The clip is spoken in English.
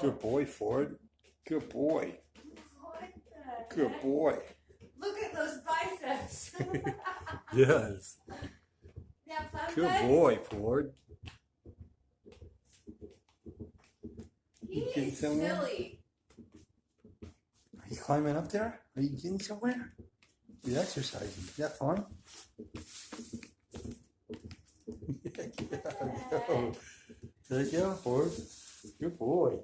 Good boy, Ford. Good boy. Good boy. Look at those biceps. Yes. Yeah, fun Good legs? boy, Ford. He You getting is somewhere? silly. Are you climbing up there? Are you getting somewhere? You're exercising. Is that fun? Yeah, go. There you go, Ford. Good boy.